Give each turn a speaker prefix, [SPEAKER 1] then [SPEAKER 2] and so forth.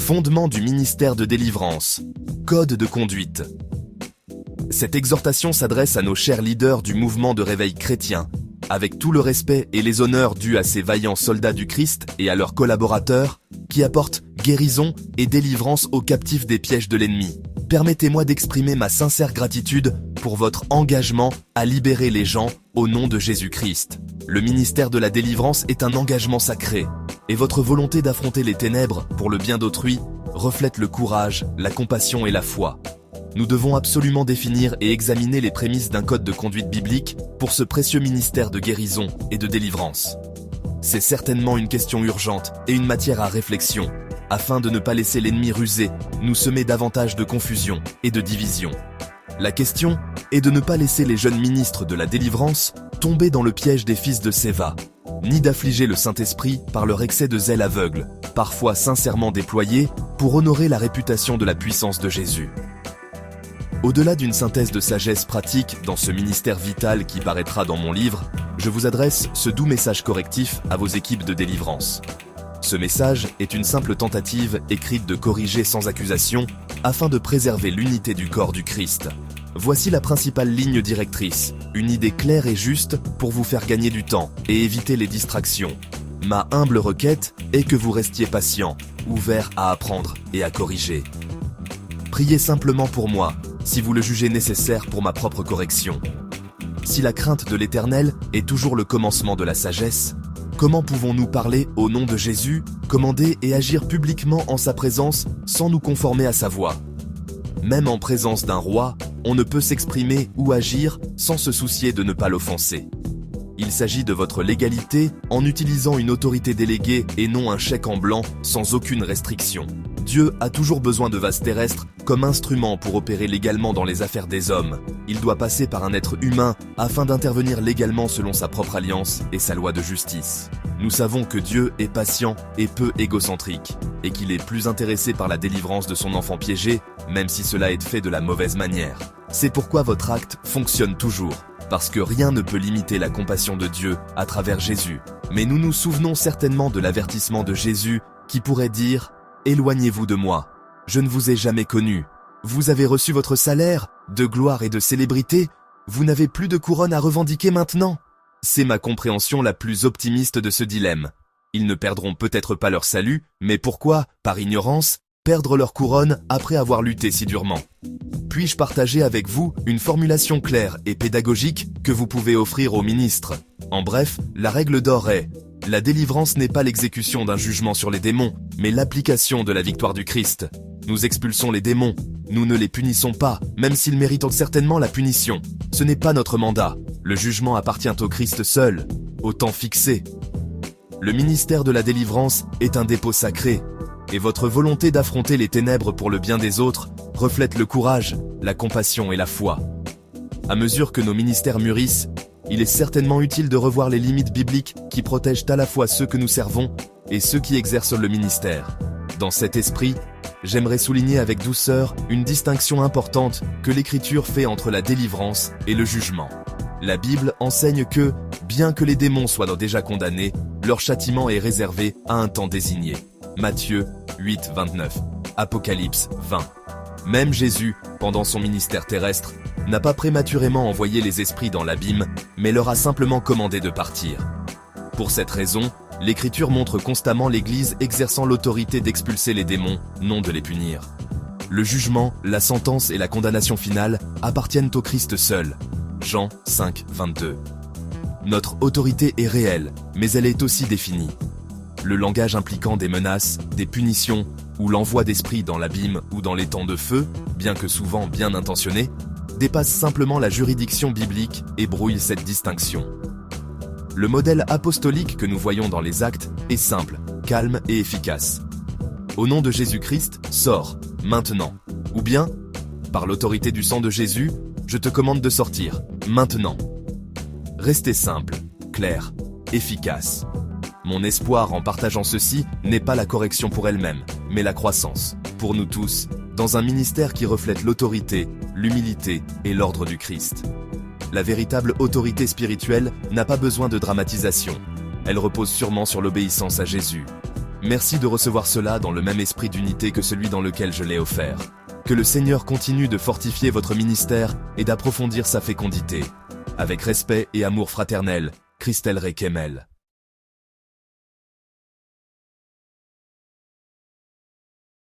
[SPEAKER 1] Fondement du ministère de délivrance. Code de conduite. Cette exhortation s'adresse à nos chers leaders du mouvement de réveil chrétien, avec tout le respect et les honneurs dus à ces vaillants soldats du Christ et à leurs collaborateurs, qui apportent guérison et délivrance aux captifs des pièges de l'ennemi. Permettez-moi d'exprimer ma sincère gratitude pour votre engagement à libérer les gens au nom de Jésus-Christ. Le ministère de la délivrance est un engagement sacré, et votre volonté d'affronter les ténèbres pour le bien d'autrui reflète le courage, la compassion et la foi. Nous devons absolument définir et examiner les prémices d'un code de conduite biblique pour ce précieux ministère de guérison et de délivrance. C'est certainement une question urgente et une matière à réflexion, afin de ne pas laisser l'ennemi rusé nous semer davantage de confusion et de division. La question est de ne pas laisser les jeunes ministres de la délivrance tomber dans le piège des fils de Séva, ni d'affliger le Saint-Esprit par leur excès de zèle aveugle, parfois sincèrement déployé pour honorer la réputation de la puissance de Jésus. Au-delà d'une synthèse de sagesse pratique dans ce ministère vital qui paraîtra dans mon livre, je vous adresse ce doux message correctif à vos équipes de délivrance. Ce message est une simple tentative écrite de corriger sans accusation afin de préserver l'unité du corps du Christ. Voici la principale ligne directrice, une idée claire et juste pour vous faire gagner du temps et éviter les distractions. Ma humble requête est que vous restiez patient, ouvert à apprendre et à corriger. Priez simplement pour moi, si vous le jugez nécessaire pour ma propre correction. Si la crainte de l'Éternel est toujours le commencement de la sagesse, comment pouvons-nous parler au nom de Jésus, commander et agir publiquement en sa présence sans nous conformer à sa voix? Même en présence d'un roi, on ne peut s'exprimer ou agir sans se soucier de ne pas l'offenser. Il s'agit de votre légalité en utilisant une autorité déléguée et non un chèque en blanc sans aucune restriction. Dieu a toujours besoin de vases terrestres comme instrument pour opérer légalement dans les affaires des hommes. Il doit passer par un être humain afin d'intervenir légalement selon sa propre alliance et sa loi de justice. Nous savons que Dieu est patient et peu égocentrique, et qu'il est plus intéressé par la délivrance de son enfant piégé, même si cela est fait de la mauvaise manière. C'est pourquoi votre acte fonctionne toujours, parce que rien ne peut limiter la compassion de Dieu à travers Jésus. Mais nous nous souvenons certainement de l'avertissement de Jésus qui pourrait dire « Éloignez-vous de moi, je ne vous ai jamais connu. Vous avez reçu votre salaire, de gloire et de célébrité, vous n'avez plus de couronne à revendiquer maintenant. » C'est ma compréhension la plus optimiste de ce dilemme. Ils ne perdront peut-être pas leur salut, mais pourquoi, par ignorance, perdre leur couronne après avoir lutté si durement? Puis-je partager avec vous une formulation claire et pédagogique que vous pouvez offrir aux ministres? En bref, la règle d'or est: la délivrance n'est pas l'exécution d'un jugement sur les démons, mais l'application de la victoire du Christ. Nous expulsons les démons, nous ne les punissons pas, même s'ils méritent certainement la punition. Ce n'est pas notre mandat. Le jugement appartient au Christ seul, au temps fixé. Le ministère de la délivrance est un dépôt sacré, et votre volonté d'affronter les ténèbres pour le bien des autres reflète le courage, la compassion et la foi. À mesure que nos ministères mûrissent, il est certainement utile de revoir les limites bibliques qui protègent à la fois ceux que nous servons et ceux qui exercent le ministère. Dans cet esprit, j'aimerais souligner avec douceur une distinction importante que l'Écriture fait entre la délivrance et le jugement. La Bible enseigne que, bien que les démons soient déjà condamnés, leur châtiment est réservé à un temps désigné. Matthieu 8, 29. Apocalypse 20. Même Jésus, pendant son ministère terrestre, n'a pas prématurément envoyé les esprits dans l'abîme, mais leur a simplement commandé de partir. Pour cette raison, l'Écriture montre constamment l'Église exerçant l'autorité d'expulser les démons, non de les punir. Le jugement, la sentence et la condamnation finale appartiennent au Christ seul. Jean 5, 22. Notre autorité est réelle, mais elle est aussi définie. Le langage impliquant des menaces, des punitions, ou l'envoi d'esprits dans l'abîme ou dans les temps de feu, bien que souvent bien intentionnés, dépasse simplement la juridiction biblique et brouille cette distinction. Le modèle apostolique que nous voyons dans les Actes est simple, calme et efficace. Au nom de Jésus-Christ, sors, maintenant. Ou bien, par l'autorité du sang de Jésus, je te commande de sortir, maintenant. Restez simple, clair, efficace. Mon espoir en partageant ceci n'est pas la correction pour elle-même, mais la croissance, pour nous tous, dans un ministère qui reflète l'autorité, l'humilité et l'ordre du Christ. La véritable autorité spirituelle n'a pas besoin de dramatisation. Elle repose sûrement sur l'obéissance à Jésus. Merci de recevoir cela dans le même esprit d'unité que celui dans lequel je l'ai offert. Que le Seigneur continue de fortifier votre ministère et d'approfondir sa fécondité. Avec respect et amour fraternel, Christelle Ray Kemel.